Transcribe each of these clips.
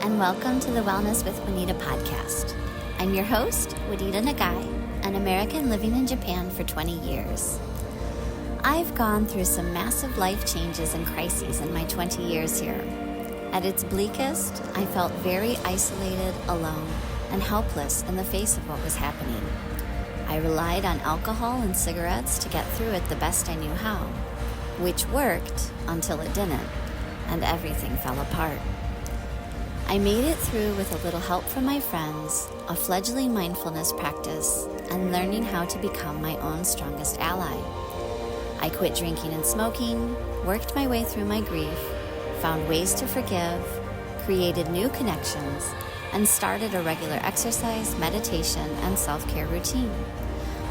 and welcome to the Wellness with Juanita podcast. I'm your host, Juanita Nagai, an American living in Japan for 20 years. I've gone through some massive life changes and crises in my 20 years here. At its bleakest, I felt very isolated, alone, and helpless in the face of what was happening. I relied on alcohol and cigarettes to get through it the best I knew how, which worked until it didn't, and everything fell apart. I made it through with a little help from my friends, a fledgling mindfulness practice, and learning how to become my own strongest ally. I quit drinking and smoking, worked my way through my grief, found ways to forgive, created new connections, and started a regular exercise, meditation, and self-care routine.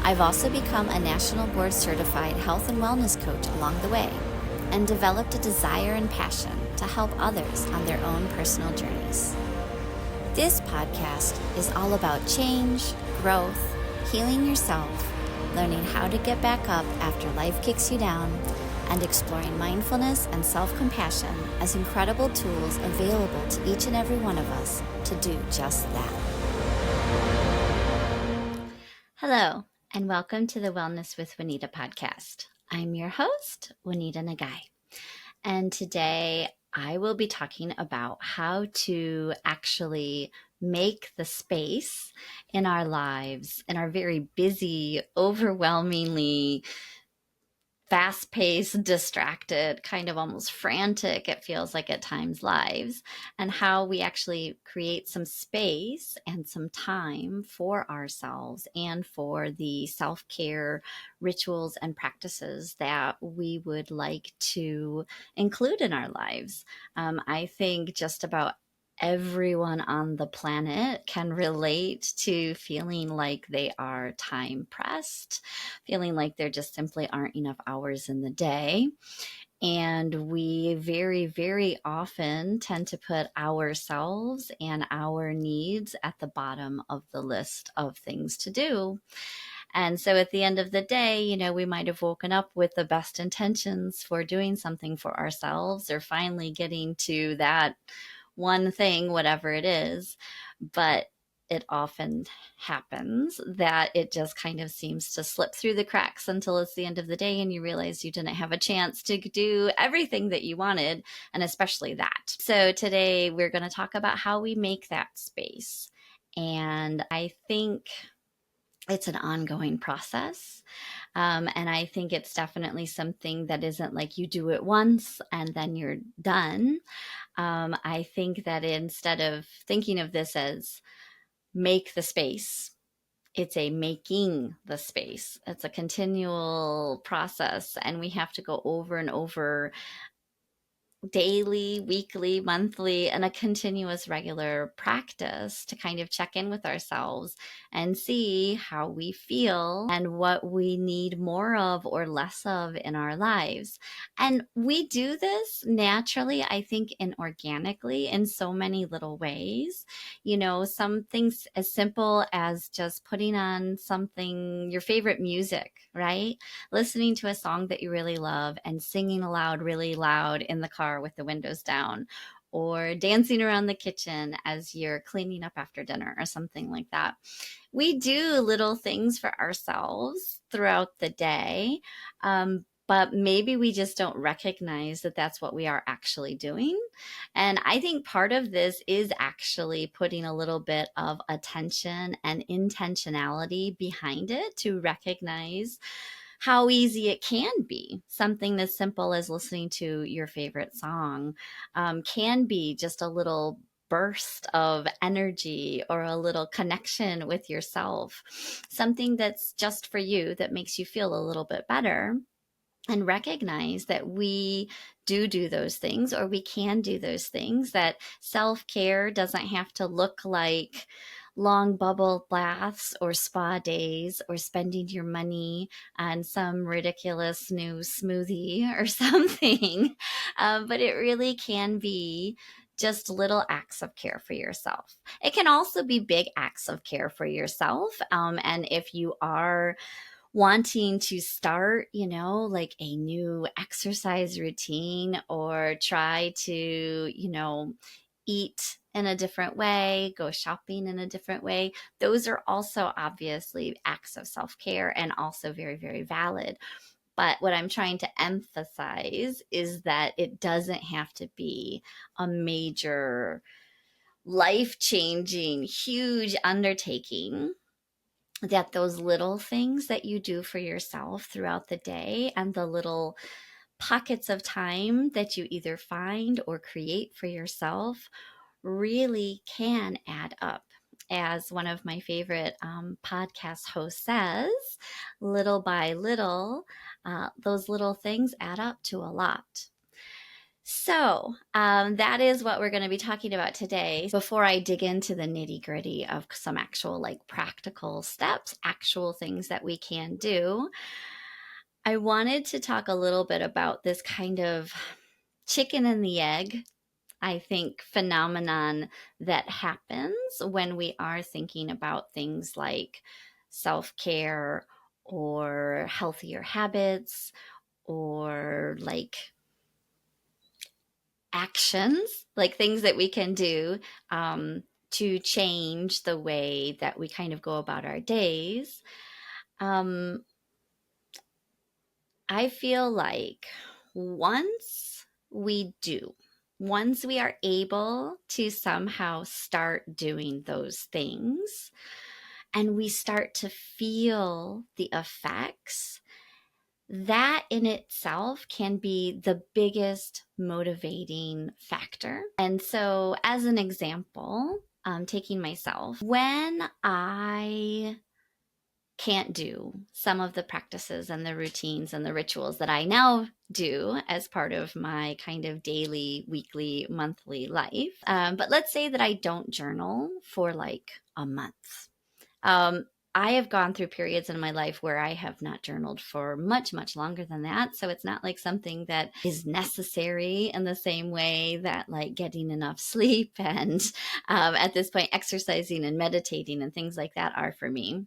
I've also become a national board certified health and wellness coach along the way, and developed a desire and passion to help others on their own personal journeys. This podcast is all about change, growth, healing yourself, learning how to get back up after life kicks you down, and exploring mindfulness and self-compassion as incredible tools available to each and every one of us to do just that. Hello, and welcome to the Wellness with Juanita podcast. I'm your host, Juanita Nagai, and today I will be talking about how to actually make the space in our lives, in our very busy, overwhelmingly fast-paced, distracted, kind of almost frantic, it feels like at times, lives, and how we actually create some space and some time for ourselves and for the self-care rituals and practices that we would like to include in our lives. I think just about everyone on the planet can relate to feeling like they are time pressed, feeling like there just simply aren't enough hours in the day. And we very, very often tend to put ourselves and our needs at the bottom of the list of things to do. And so at the end of the day, we might have woken up with the best intentions for doing something for ourselves or finally getting to that one thing, whatever it is, but it often happens that it just kind of seems to slip through the cracks until it's the end of the day and you realize you didn't have a chance to do everything that you wanted, and especially that. So today we're going to talk about how we make that space. And I think it's an ongoing process. And I think it's definitely something that isn't like you do it once and then you're done. I think that instead of thinking of this as make the space, it's a making the space. It's a continual process, and we have to go over and over daily, weekly, monthly, and a continuous regular practice to kind of check in with ourselves and see how we feel and what we need more of or less of in our lives. And we do this naturally, I think, and organically in so many little ways. Some things as simple as just putting on something, your favorite music, right? Listening to a song that you really love and singing aloud really loud in the car with the windows down, or dancing around the kitchen as you're cleaning up after dinner or something like that. We do little things for ourselves throughout the day, but maybe we just don't recognize that that's what we are actually doing. And I think part of this is actually putting a little bit of attention and intentionality behind it to recognize how easy it can be. Something as simple as listening to your favorite song can be just a little burst of energy or a little connection with yourself, something that's just for you that makes you feel a little bit better. And recognize that we do those things, or we can do those things, that self-care doesn't have to look like long bubble baths or spa days or spending your money on some ridiculous new smoothie or something. But it really can be just little acts of care for yourself. It can also be big acts of care for yourself. And if you are wanting to start, like a new exercise routine, or try to, eat in a different way, go shopping in a different way. Those are also obviously acts of self-care and also very, very valid. But what I'm trying to emphasize is that it doesn't have to be a major, life-changing, huge undertaking. That those little things that you do for yourself throughout the day and the little pockets of time that you either find or create for yourself really can add up. As one of my favorite podcast hosts says, little by little, those little things add up to a lot. So that is what we're going to be talking about today. Before I dig into the nitty gritty of some actual like practical steps, actual things that we can do, I wanted to talk a little bit about this kind of chicken and the egg, I think, phenomenon that happens when we are thinking about things like self-care or healthier habits or like actions, like things that we can do to change the way that we kind of go about our days. Um, I feel like once we do, once we are able to somehow start doing those things and we start to feel the effects, that in itself can be the biggest motivating factor. And so, as an example, taking myself, when I can't do some of the practices and the routines and the rituals that I now do as part of my kind of daily, weekly, monthly life. But let's say that I don't journal for like a month. I have gone through periods in my life where I have not journaled for much, much longer than that. So it's not like something that is necessary in the same way that like getting enough sleep and at this point, exercising and meditating and things like that are for me.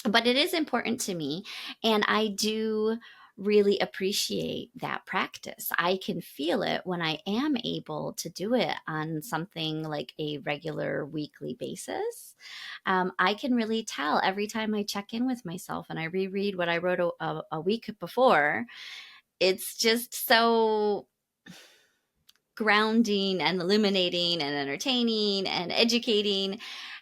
But it is important to me, and I do really appreciate that practice. I can feel it when I am able to do it on something like a regular weekly basis. I can really tell every time I check in with myself and I reread what I wrote a week before. It's just so grounding and illuminating and entertaining and educating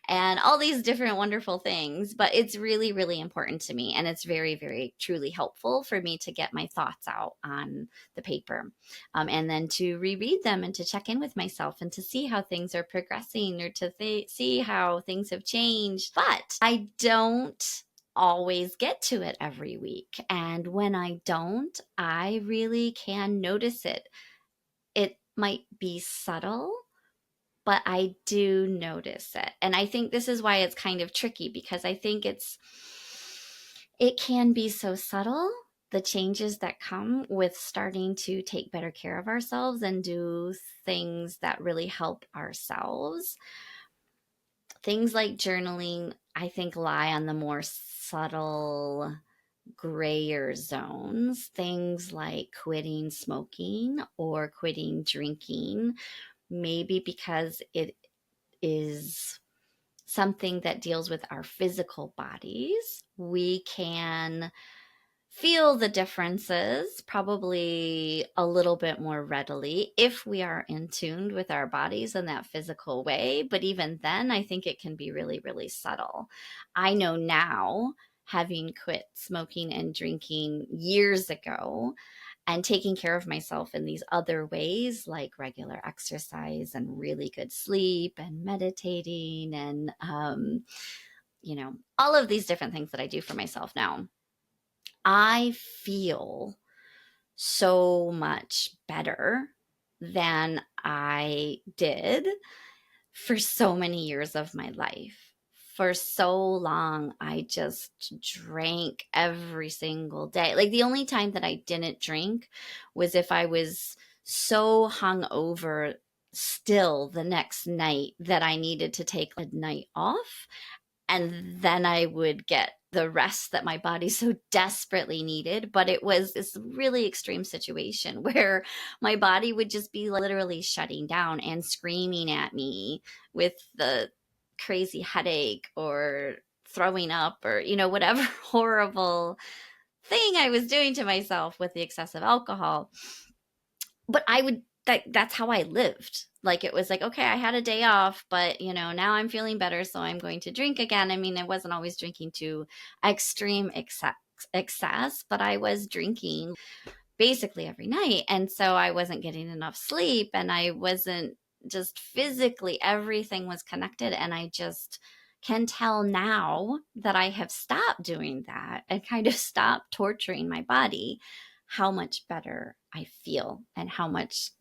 and all these different wonderful things. But it's really, really important to me. And it's very, very truly helpful for me to get my thoughts out on the paper and then to reread them and to check in with myself and to see how things are progressing or to see how things have changed. But I don't always get to it every week. And when I don't, I really can notice it. It might be subtle, but I do notice it. And I think this is why it's kind of tricky, because I think it can be so subtle, the changes that come with starting to take better care of ourselves and do things that really help ourselves. Things like journaling, I think, lie on the more subtle grayer zones. Things like quitting smoking or quitting drinking, maybe because it is something that deals with our physical bodies. We can feel the differences probably a little bit more readily if we are in tune with our bodies in that physical way. But even then, I think it can be really, really subtle. I know now, having quit smoking and drinking years ago and taking care of myself in these other ways, like regular exercise and really good sleep and meditating and, all of these different things that I do for myself now, I feel so much better than I did for so many years of my life. For so long, I just drank every single day. Like the only time that I didn't drink was if I was so hungover still the next night that I needed to take a night off. And then I would get the rest that my body so desperately needed. But it was this really extreme situation where my body would just be literally shutting down and screaming at me with the crazy headache or throwing up or, whatever horrible thing I was doing to myself with the excessive alcohol. But that's how I lived. Like, it was like, okay, I had a day off, but now I'm feeling better, so I'm going to drink again. I mean, I wasn't always drinking to extreme excess, but I was drinking basically every night. And so I wasn't getting enough sleep, and I wasn't, just physically everything was connected. And I just can tell now that I have stopped doing that and kind of stopped torturing my body, how much better I feel and how much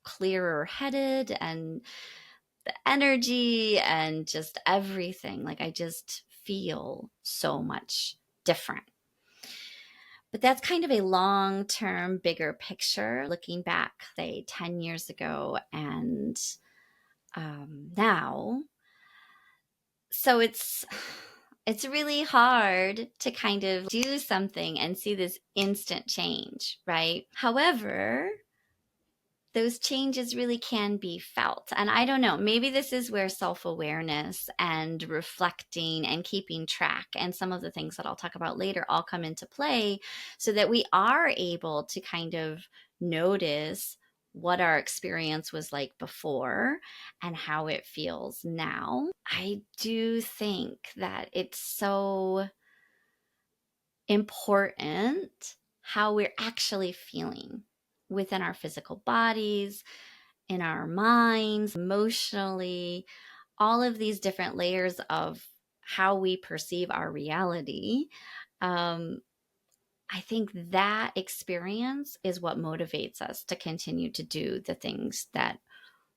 clearer headed, and the energy and just everything. Like, I just feel so much different. But that's kind of a long-term, bigger picture, looking back, say, 10 years ago and now. So it's really hard to kind of do something and see this instant change, right? However, those changes really can be felt. And I don't know, maybe this is where self-awareness and reflecting and keeping track and some of the things that I'll talk about later all come into play, so that we are able to kind of notice what our experience was like before and how it feels now. I do think that it's so important how we're actually feeling within our physical bodies, in our minds, emotionally, all of these different layers of how we perceive our reality. I think that experience is what motivates us to continue to do the things that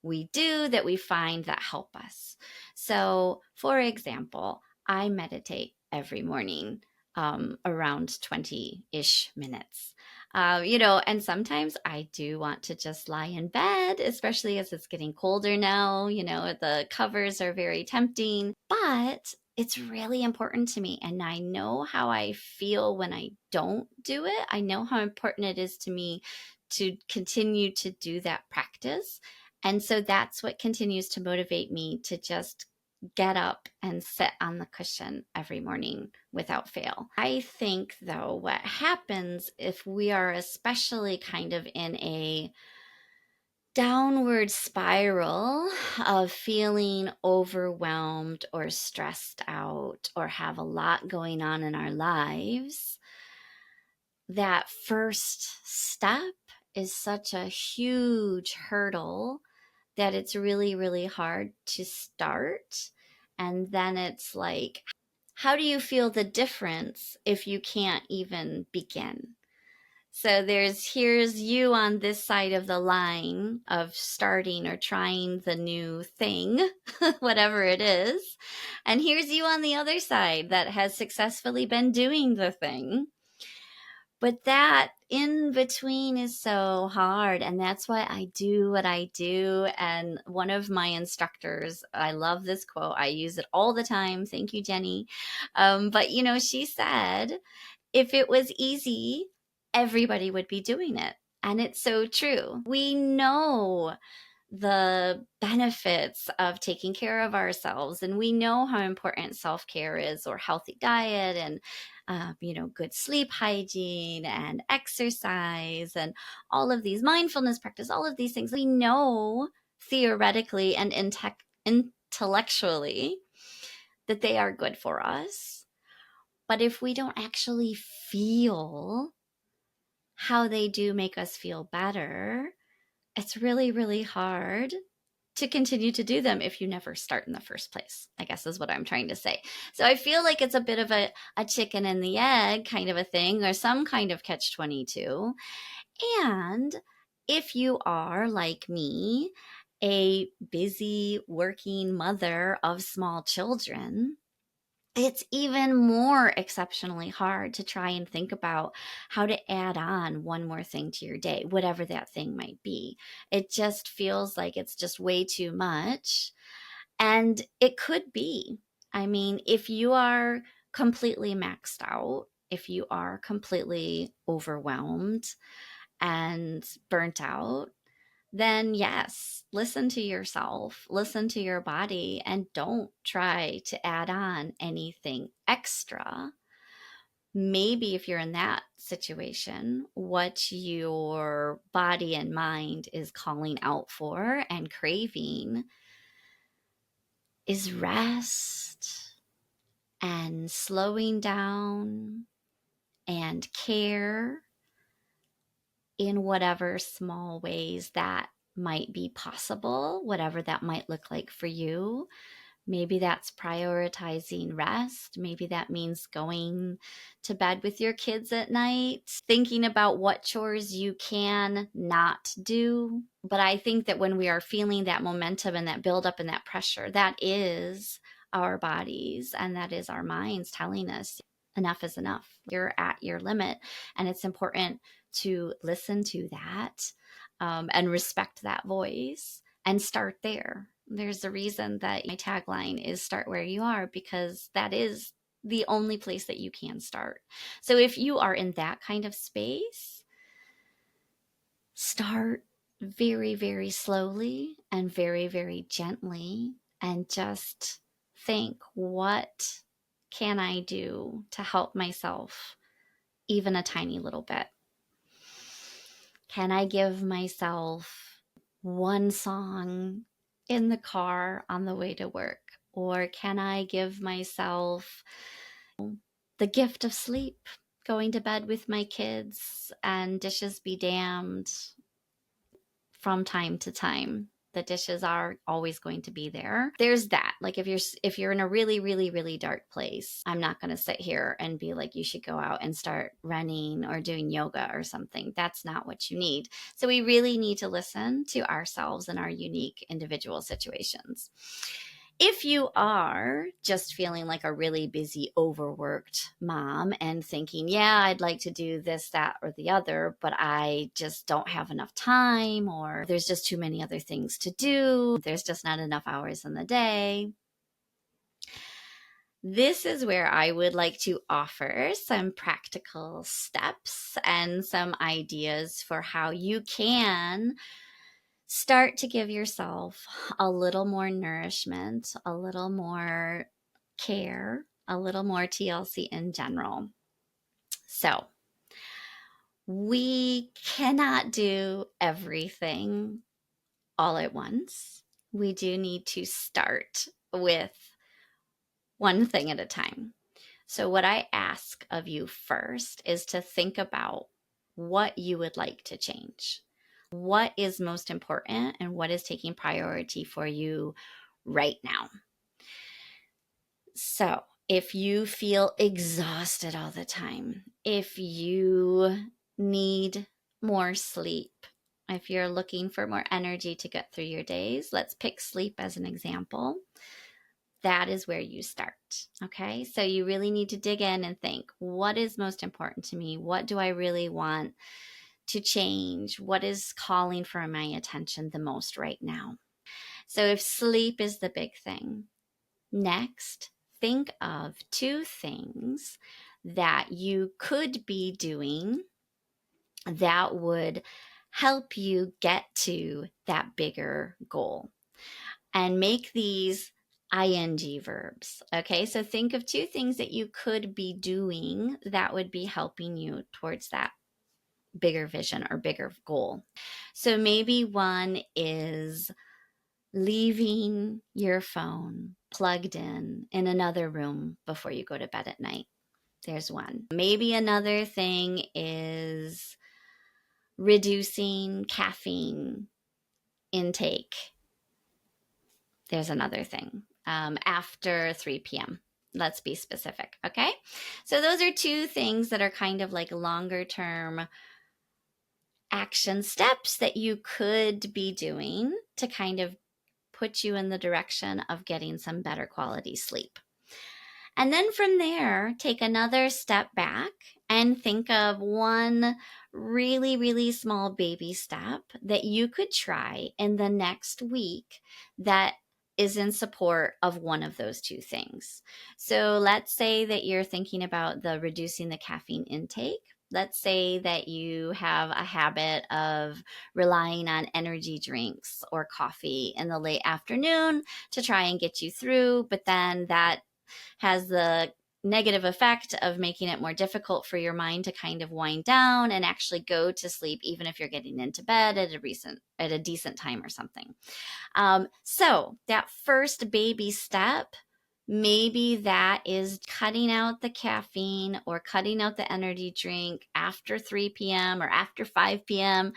we do, that we find that help us. So, for example, I meditate every morning, around 20-ish minutes. And sometimes I do want to just lie in bed, especially as it's getting colder now. The covers are very tempting, but it's really important to me. And I know how I feel when I don't do it. I know how important it is to me to continue to do that practice. And so that's what continues to motivate me to just get up and sit on the cushion every morning without fail. I think, though, what happens if we are especially kind of in a downward spiral of feeling overwhelmed or stressed out or have a lot going on in our lives, that first step is such a huge hurdle that it's really, really hard to start. And then it's like, how do you feel the difference if you can't even begin? So here's you on this side of the line of starting or trying the new thing, whatever it is. And here's you on the other side that has successfully been doing the thing. But that in between is so hard. And that's why I do what I do. And one of my instructors, I love this quote. I use it all the time. Thank you, Jenny. But she said, if it was easy, everybody would be doing it. And it's so true. We know the benefits of taking care of ourselves, and we know how important self-care is, or healthy diet, and good sleep hygiene and exercise and all of these mindfulness practice, all of these things we know theoretically and intellectually that they are good for us. But if we don't actually feel how they do make us feel better, it's really, really hard to continue to do them if you never start in the first place, I guess is what I'm trying to say. So I feel like it's a bit of a chicken and the egg kind of a thing, or some kind of catch-22. And if you are, like me, a busy working mother of small children, it's even more exceptionally hard to try and think about how to add on one more thing to your day, whatever that thing might be. It just feels like it's just way too much. And it could be. I mean, if you are completely maxed out, if you are completely overwhelmed and burnt out, then yes, listen to yourself, listen to your body, and don't try to add on anything extra. Maybe if you're in that situation, what your body and mind is calling out for and craving is rest and slowing down and care in whatever small ways that might be possible, whatever that might look like for you. Maybe that's prioritizing rest. Maybe that means going to bed with your kids at night, thinking about what chores you can not do. But I think that when we are feeling that momentum and that buildup and that pressure, that is our bodies and that is our minds telling us enough is enough. You're at your limit. And it's important to listen to that and respect that voice and start there. There's a reason that my tagline is start where you are, because that is the only place that you can start. So if you are in that kind of space, start very, very slowly and very, very gently, and just think, what can I do to help myself even a tiny little bit? Can I give myself one song in the car on the way to work? Or can I give myself the gift of sleep, going to bed with my kids and dishes be damned from time to time? The dishes are always going to be there. There's that. Like if you're in a really, really, really dark place, I'm not going to sit here and be like, you should go out and start running or doing yoga or something. That's not what you need. So we really need to listen to ourselves and our unique individual situations. If you are just feeling like a really busy, overworked mom and thinking, yeah, I'd like to do this, that, or the other, but I just don't have enough time, or there's just too many other things to do, there's just not enough hours in the day, this is where I would like to offer some practical steps and some ideas for how you can start to give yourself a little more nourishment, a little more care, a little more TLC in general. So, we cannot do everything all at once. We do need to start with one thing at a time. So, what I ask of you first is to think about what you would like to change. What is most important and what is taking priority for you right now? So, if you feel exhausted all the time, if you need more sleep, if you're looking for more energy to get through your days, let's pick sleep as an example. That is where you start. Okay. So you really need to dig in and think, what is most important to me? What do I really want to change? What is calling for my attention the most right now? So if sleep is the big thing, next, think of 2 things that you could be doing that would help you get to that bigger goal, and make these ing verbs. Okay, so think of 2 things that you could be doing that would be helping you towards that bigger vision or bigger goal. So maybe one is leaving your phone plugged in another room before you go to bed at night. There's one. Maybe another thing is reducing caffeine intake. There's another thing. After 3 p.m. Let's be specific, okay? So those are 2 things that are kind of like longer term action steps that you could be doing to kind of put you in the direction of getting some better quality sleep. And then from there, take another step back and think of one really, really small baby step that you could try in the next week that is in support of one of those two things. So let's say that you're thinking about the reducing the caffeine intake. Let's say that you have a habit of relying on energy drinks or coffee in the late afternoon to try and get you through, but then that has the negative effect of making it more difficult for your mind to kind of wind down and actually go to sleep, even if you're getting into bed at a decent time or something. So that first baby step, maybe that is cutting out the caffeine or cutting out the energy drink after 3 p.m. or after 5 p.m.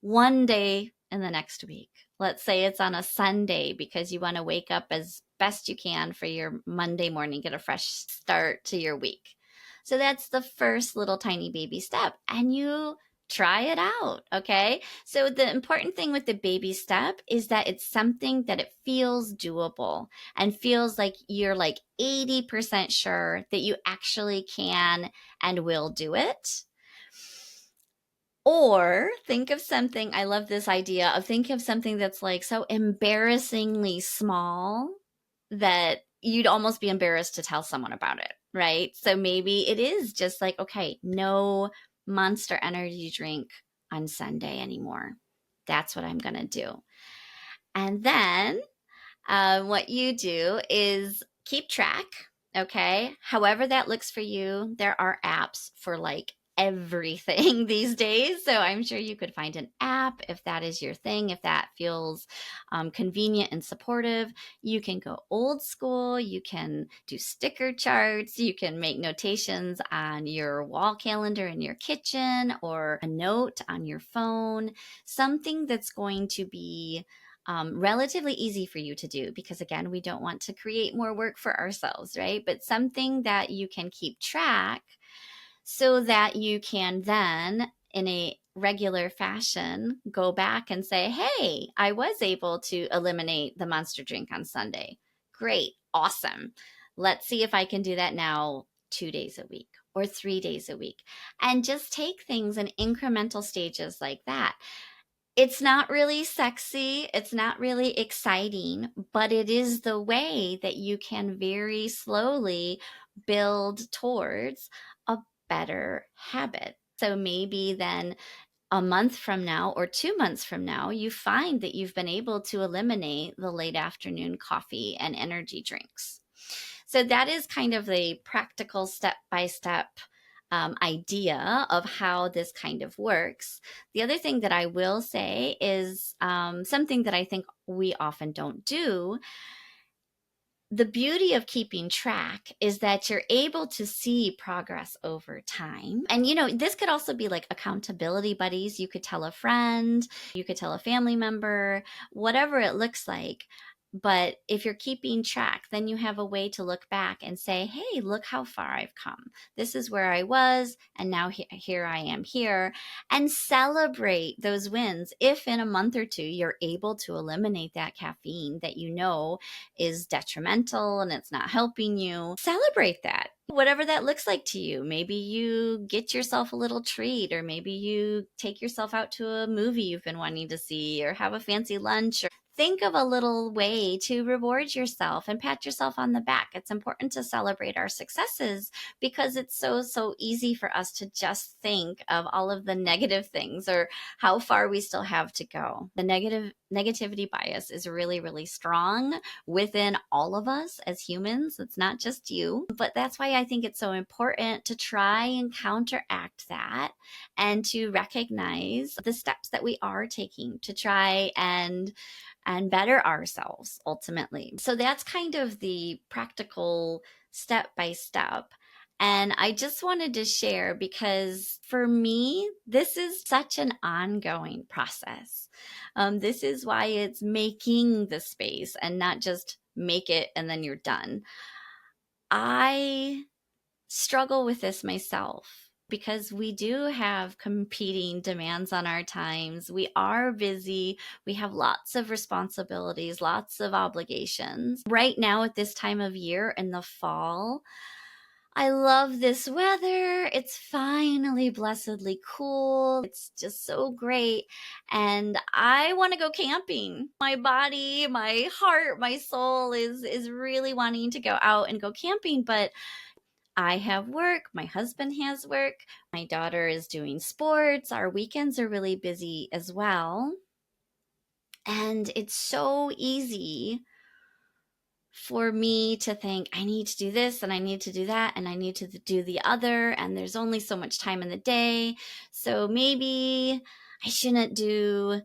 One day in the next week. Let's say it's on a Sunday because you want to wake up as best you can for your Monday morning, get a fresh start to your week. So that's the first little tiny baby step. And you try it out. Okay. So the important thing with the baby step is that it's something that it feels doable and feels like you're like 80% sure that you actually can and will do it. Or think of something, I love this idea of think of something that's like so embarrassingly small that you'd almost be embarrassed to tell someone about it, right? So maybe it is just like, okay, no Monster Energy drink on Sunday anymore. That's what I'm going to do. And then what you do is keep track, okay? However that looks for you, there are apps for like everything these days. So I'm sure you could find an app if that is your thing, if that feels convenient and supportive. You can go old school. You can do sticker charts. You can make notations on your wall calendar in your kitchen or a note on your phone, something that's going to be relatively easy for you to do because, again, we don't want to create more work for ourselves, right? But something that you can keep track so that you can then, in a regular fashion, go back and say, hey, I was able to eliminate the Monster drink on Sunday. Great, awesome. Let's see if I can do that now 2 days a week or 3 days a week. And just take things in incremental stages like that. It's not really sexy, it's not really exciting, but it is the way that you can very slowly build towards a better habit. So maybe then a month from now or 2 months from now, you find that you've been able to eliminate the late afternoon coffee and energy drinks. So that is kind of the practical step-by-step idea of how this kind of works. The other thing that I will say is something that I think we often don't do. The beauty of keeping track is that you're able to see progress over time. And, this could also be like accountability buddies. You could tell a friend, you could tell a family member, whatever it looks like. But if you're keeping track, then you have a way to look back and say, hey, look how far I've come. This is where I was, and now here I am here. And celebrate those wins. If in a month or two you're able to eliminate that caffeine that you know is detrimental and it's not helping you, celebrate that. Whatever that looks like to you. Maybe you get yourself a little treat, or maybe you take yourself out to a movie you've been wanting to see, or have a fancy lunch, or think of a little way to reward yourself and pat yourself on the back. It's important to celebrate our successes because it's so easy for us to just think of all of the negative things or how far we still have to go. The negativity bias is really, really strong within all of us as humans. It's not just you, but that's why I think it's so important to try and counteract that and to recognize the steps that we are taking to try and better ourselves ultimately. So that's kind of the practical step by step. And I just wanted to share because for me, this is such an ongoing process. This is why it's making the space and not just make it and then you're done. I struggle with this myself because we do have competing demands on our times. We are busy. We have lots of responsibilities, lots of obligations. Right now at this time of year in the fall, I love this weather. It's finally blessedly cool. It's just so great. And I want to go camping. My body, my heart, my soul is really wanting to go out and go camping, but I have work, my husband has work, my daughter is doing sports. Our weekends are really busy as well. And it's so easy for me to think I need to do this and I need to do that and I need to do the other, and there's only so much time in the day. So maybe I shouldn't do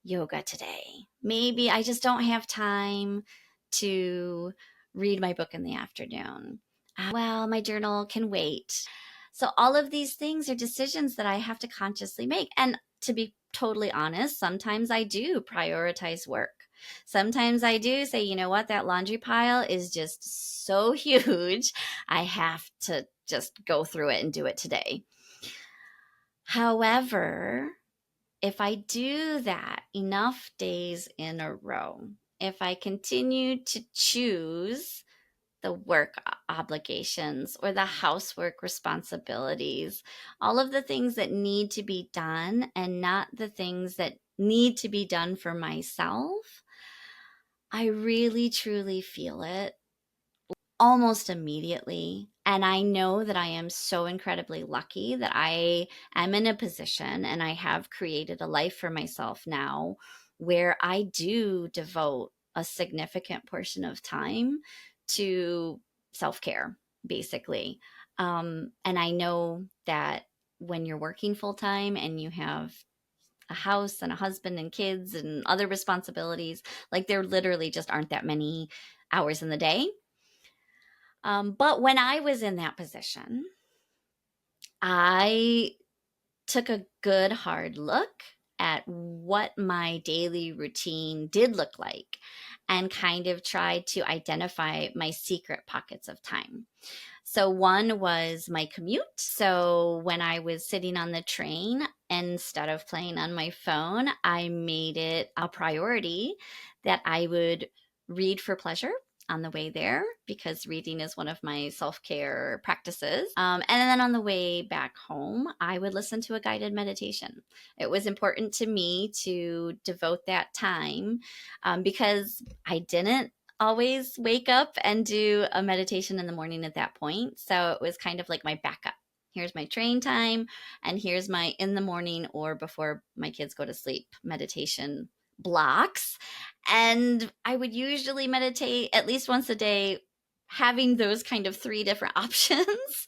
yoga today. Maybe I just don't have time to read my book in the afternoon. Well, my journal can wait. So all of these things are decisions that I have to consciously make. And to be totally honest, sometimes I do prioritize work. Sometimes I do say, you know what, that laundry pile is just so huge. I have to just go through it and do it today. However, if I do that enough days in a row, if I continue to choose the work obligations or the housework responsibilities, all of the things that need to be done and not the things that need to be done for myself, I really truly feel it almost immediately. And I know that I am so incredibly lucky that I am in a position and I have created a life for myself now where I do devote a significant portion of time to self care, basically. And I know that when you're working full time and you have a house and a husband and kids and other responsibilities, like there literally just aren't that many hours in the day. But when I was in that position, I took a good hard look at what my daily routine did look like and kind of tried to identify my secret pockets of time. So, one was my commute. So, when I was sitting on the train, instead of playing on my phone, I made it a priority that I would read for pleasure on the way there, because reading is one of my self-care practices. And then on the way back home, I would listen to a guided meditation. It was important to me to devote that time because I didn't always wake up and do a meditation in the morning at that point. So it was kind of like my backup. Here's my train time, and here's my in the morning or before my kids go to sleep meditation blocks. And I would usually meditate at least once a day, having those kind of three different options.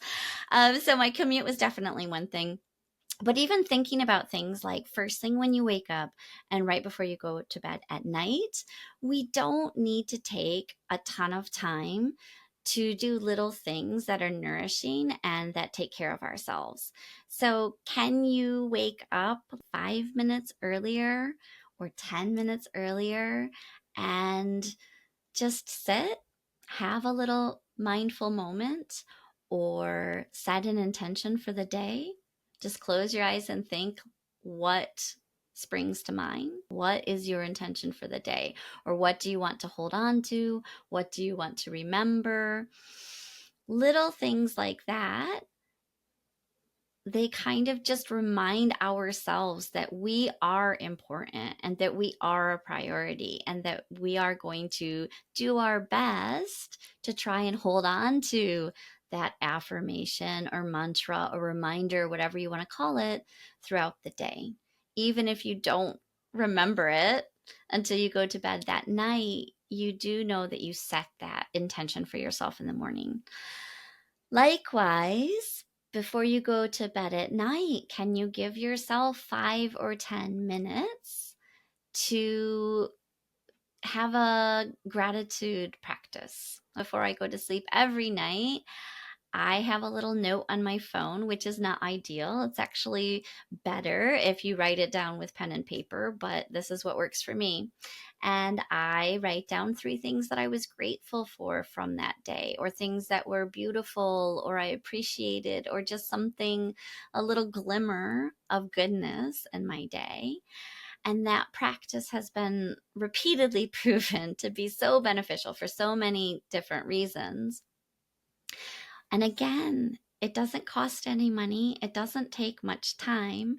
So my commute was definitely one thing. But even thinking about things like first thing when you wake up and right before you go to bed at night, we don't need to take a ton of time to do little things that are nourishing and that take care of ourselves. So, can you wake up 5 minutes earlier or 10 minutes earlier and just sit, have a little mindful moment, or set an intention for the day? Just close your eyes and think what springs to mind. What is your intention for the day? Or what do you want to hold on to? What do you want to remember? Little things like that, they kind of just remind ourselves that we are important and that we are a priority and that we are going to do our best to try and hold on to that affirmation or mantra or reminder, whatever you want to call it, throughout the day. Even if you don't remember it until you go to bed that night, you do know that you set that intention for yourself in the morning. Likewise, before you go to bed at night, can you give yourself 5 or 10 minutes to have a gratitude practice? Before I go to sleep every night, I have a little note on my phone, which is not ideal. It's actually better if you write it down with pen and paper, but this is what works for me. And I write down 3 things that I was grateful for from that day, or things that were beautiful, or I appreciated, or just something, a little glimmer of goodness in my day. And that practice has been repeatedly proven to be so beneficial for so many different reasons. And again, it doesn't cost any money, it doesn't take much time,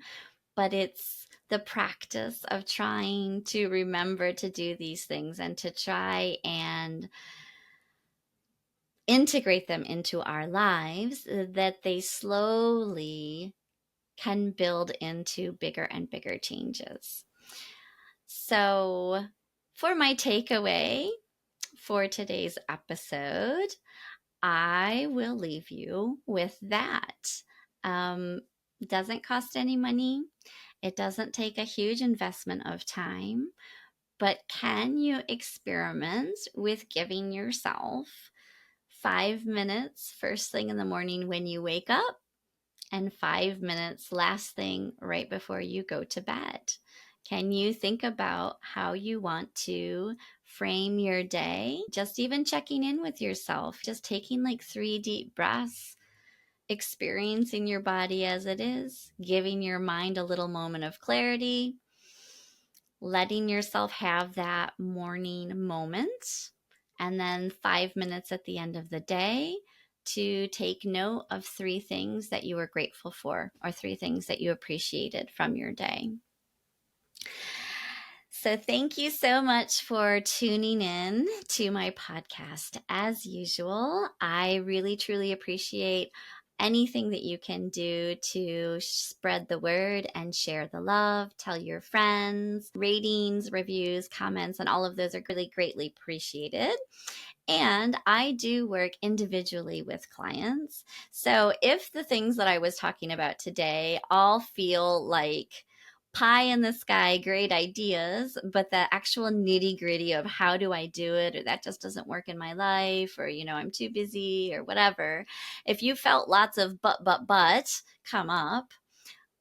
but it's the practice of trying to remember to do these things and to try and integrate them into our lives that they slowly can build into bigger and bigger changes. So, for my takeaway for today's episode, I will leave you with that. Doesn't cost any money. It doesn't take a huge investment of time, but can you experiment with giving yourself 5 minutes first thing in the morning when you wake up and 5 minutes last thing right before you go to bed? Can you think about how you want to frame your day? Just even checking in with yourself, just taking like 3 deep breaths, experiencing your body as it is, giving your mind a little moment of clarity, letting yourself have that morning moment, and then 5 minutes at the end of the day to take note of 3 things that you were grateful for or 3 things that you appreciated from your day. So thank you so much for tuning in to my podcast. As usual, I really, truly appreciate anything that you can do to spread the word and share the love, tell your friends. Ratings, reviews, comments, and all of those are really greatly appreciated. And I do work individually with clients. So if the things that I was talking about today all feel like pie in the sky, great ideas, but the actual nitty gritty of how do I do it, or that just doesn't work in my life, or, I'm too busy or whatever. If you felt lots of but come up,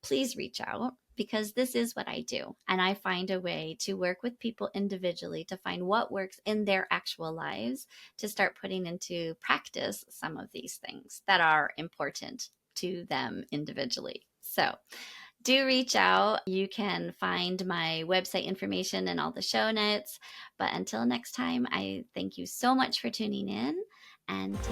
please reach out, because this is what I do. And I find a way to work with people individually to find what works in their actual lives to start putting into practice some of these things that are important to them individually. So do reach out. You can find my website information and all the show notes. But until next time, I thank you so much for tuning in, and take